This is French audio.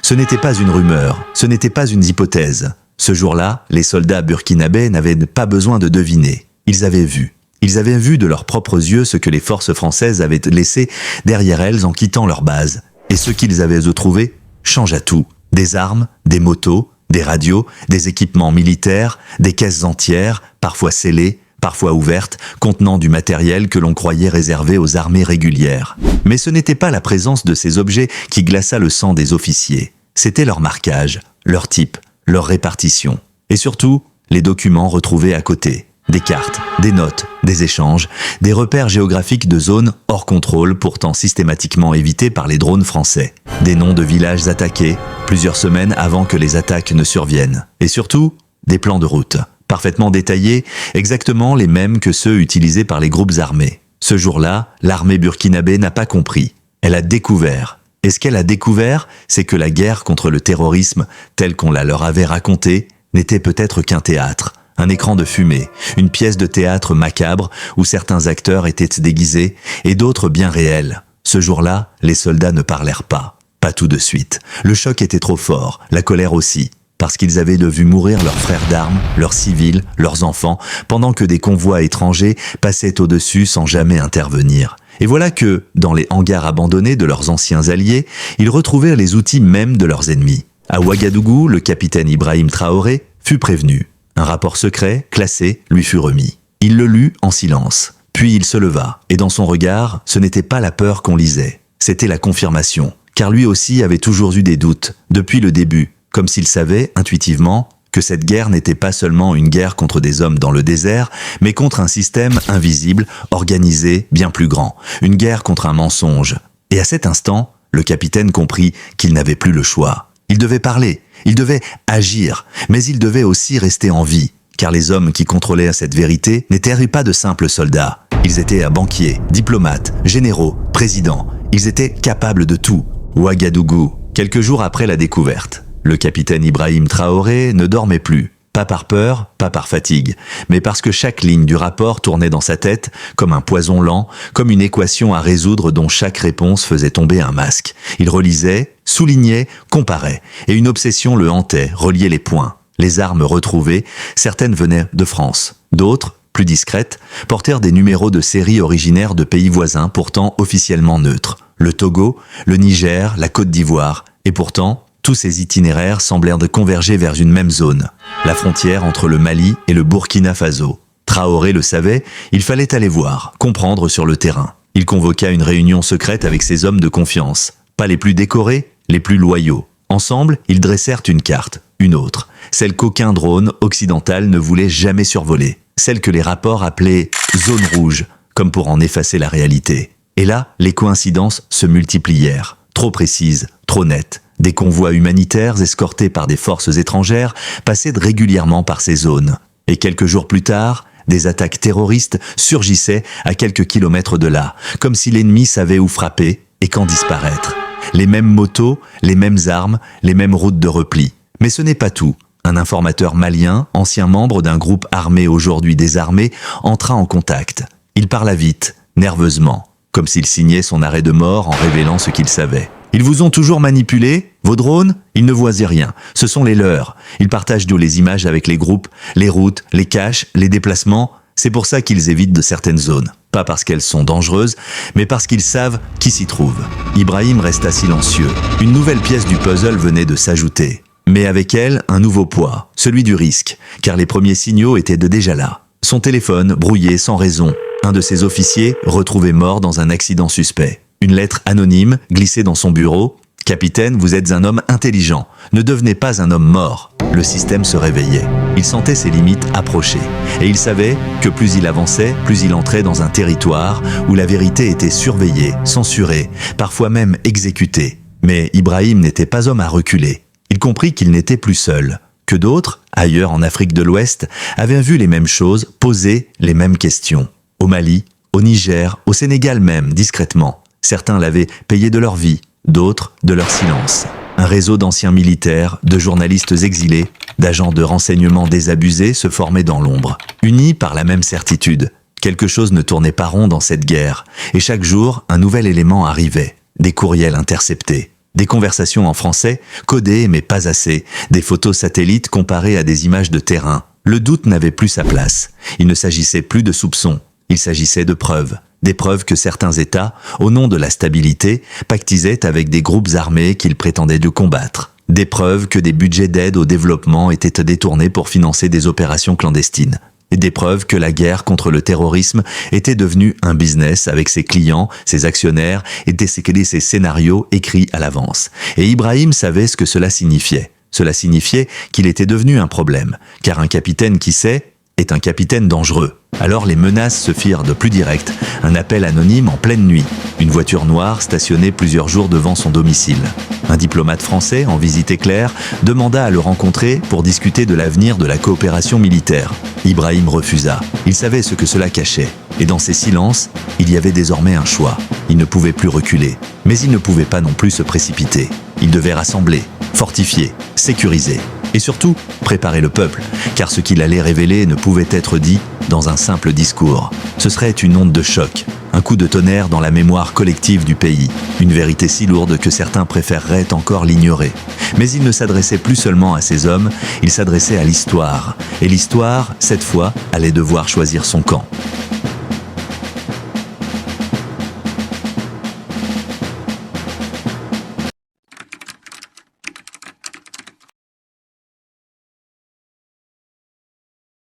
Ce n'était pas une rumeur, ce n'était pas une hypothèse. Ce jour-là, les soldats burkinabés n'avaient pas besoin de deviner. Ils avaient vu. Ils avaient vu de leurs propres yeux ce que les forces françaises avaient laissé derrière elles en quittant leur base. Et ce qu'ils avaient trouvé change à tout. Des armes, des motos, des radios, des équipements militaires, des caisses entières, parfois scellées, parfois ouvertes, contenant du matériel que l'on croyait réservé aux armées régulières. Mais ce n'était pas la présence de ces objets qui glaça le sang des officiers. C'était leur marquage, leur type, leur répartition. Et surtout, les documents retrouvés à côté. Des cartes, des notes, des échanges, des repères géographiques de zones hors contrôle pourtant systématiquement évitées par les drones français. Des noms de villages attaqués, plusieurs semaines avant que les attaques ne surviennent. Et surtout, des plans de route, parfaitement détaillés, exactement les mêmes que ceux utilisés par les groupes armés. Ce jour-là, l'armée burkinabé n'a pas compris. Elle a découvert. Et ce qu'elle a découvert, c'est que la guerre contre le terrorisme, telle qu'on la leur avait racontée, n'était peut-être qu'un théâtre. Un écran de fumée, une pièce de théâtre macabre où certains acteurs étaient déguisés et d'autres bien réels. Ce jour-là, les soldats ne parlèrent pas. Pas tout de suite. Le choc était trop fort, la colère aussi. Parce qu'ils avaient vu mourir leurs frères d'armes, leurs civils, leurs enfants, pendant que des convois étrangers passaient au-dessus sans jamais intervenir. Et voilà que, dans les hangars abandonnés de leurs anciens alliés, ils retrouvèrent les outils même de leurs ennemis. À Ouagadougou, le capitaine Ibrahim Traoré fut prévenu. Un rapport secret, classé, lui fut remis. Il le lut en silence. Puis il se leva, et dans son regard, ce n'était pas la peur qu'on lisait. C'était la confirmation. Car lui aussi avait toujours eu des doutes, depuis le début, comme s'il savait, intuitivement, que cette guerre n'était pas seulement une guerre contre des hommes dans le désert, mais contre un système invisible, organisé, bien plus grand. Une guerre contre un mensonge. Et à cet instant, le capitaine comprit qu'il n'avait plus le choix. Il devait parler, il devait agir, mais il devait aussi rester en vie, car les hommes qui contrôlaient cette vérité n'étaient pas de simples soldats. Ils étaient banquiers, diplomates, généraux, présidents. Ils étaient capables de tout. Ouagadougou, quelques jours après la découverte. Le capitaine Ibrahim Traoré ne dormait plus. Pas par peur, pas par fatigue, mais parce que chaque ligne du rapport tournait dans sa tête comme un poison lent, comme une équation à résoudre dont chaque réponse faisait tomber un masque. Il relisait, soulignait, comparait, et une obsession le hantait, reliait les points. Les armes retrouvées, certaines venaient de France, d'autres, plus discrètes, portèrent des numéros de série originaires de pays voisins pourtant officiellement neutres. Le Togo, le Niger, la Côte d'Ivoire, et pourtant, tous ces itinéraires semblèrent de converger vers une même zone, la frontière entre le Mali et le Burkina Faso. Traoré le savait, il fallait aller voir, comprendre sur le terrain. Il convoqua une réunion secrète avec ses hommes de confiance, pas les plus décorés, les plus loyaux. Ensemble, ils dressèrent une carte, une autre, celle qu'aucun drone occidental ne voulait jamais survoler, celle que les rapports appelaient « zone rouge », comme pour en effacer la réalité. Et là, les coïncidences se multiplièrent, trop précises, trop nettes. Des convois humanitaires escortés par des forces étrangères passaient régulièrement par ces zones. Et quelques jours plus tard, des attaques terroristes surgissaient à quelques kilomètres de là, comme si l'ennemi savait où frapper et quand disparaître. Les mêmes motos, les mêmes armes, les mêmes routes de repli. Mais ce n'est pas tout. Un informateur malien, ancien membre d'un groupe armé aujourd'hui désarmé, entra en contact. Il parla vite, nerveusement, comme s'il signait son arrêt de mort en révélant ce qu'il savait. Ils vous ont toujours manipulé, vos drones? Ils ne voient rien. Ce sont les leurs. Ils partagent d'où les images avec les groupes, les routes, les caches, les déplacements. C'est pour ça qu'ils évitent de certaines zones. Pas parce qu'elles sont dangereuses, mais parce qu'ils savent qui s'y trouve. Ibrahim resta silencieux. Une nouvelle pièce du puzzle venait de s'ajouter. Mais avec elle, un nouveau poids, celui du risque, car les premiers signaux étaient déjà là. Son téléphone, brouillé sans raison. Un de ses officiers, retrouvé mort dans un accident suspect. Une lettre anonyme glissée dans son bureau. « Capitaine, vous êtes un homme intelligent. Ne devenez pas un homme mort. » Le système se réveillait. Il sentait ses limites approcher. Et il savait que plus il avançait, plus il entrait dans un territoire où la vérité était surveillée, censurée, parfois même exécutée. Mais Ibrahim n'était pas homme à reculer. Il comprit qu'il n'était plus seul. Que d'autres, ailleurs en Afrique de l'Ouest, avaient vu les mêmes choses, posé les mêmes questions. Au Mali, au Niger, au Sénégal même, discrètement. Certains l'avaient payé de leur vie, d'autres de leur silence. Un réseau d'anciens militaires, de journalistes exilés, d'agents de renseignement désabusés se formait dans l'ombre, unis par la même certitude. Quelque chose ne tournait pas rond dans cette guerre, et chaque jour, un nouvel élément arrivait. Des courriels interceptés, Des conversations en français, codées mais pas assez, des photos satellites comparées à des images de terrain. Le doute n'avait plus sa place. Il ne s'agissait plus de soupçons, il s'agissait de preuves. Des preuves que certains États, au nom de la stabilité, pactisaient avec des groupes armés qu'ils prétendaient de combattre. Des preuves que des budgets d'aide au développement étaient détournés pour financer des opérations clandestines. Et des preuves que la guerre contre le terrorisme était devenue un business avec ses clients, ses actionnaires et ses scénarios écrits à l'avance. Et Ibrahim savait ce que cela signifiait. Cela signifiait qu'il était devenu un problème, car un capitaine qui sait est un capitaine dangereux. Alors les menaces se firent de plus direct, un appel anonyme en pleine nuit, une voiture noire stationnée plusieurs jours devant son domicile. Un diplomate français, en visite éclair, demanda à le rencontrer pour discuter de l'avenir de la coopération militaire. Ibrahim refusa. Il savait ce que cela cachait. Et dans ces silences, il y avait désormais un choix. Il ne pouvait plus reculer, mais il ne pouvait pas non plus se précipiter. Il devait rassembler, fortifier, sécuriser. Et surtout, préparer le peuple, car ce qu'il allait révéler ne pouvait être dit dans un simple discours. Ce serait une onde de choc, un coup de tonnerre dans la mémoire collective du pays, une vérité si lourde que certains préféreraient encore l'ignorer. Mais il ne s'adressait plus seulement à ces hommes, il s'adressait à l'histoire. Et l'histoire, cette fois, allait devoir choisir son camp.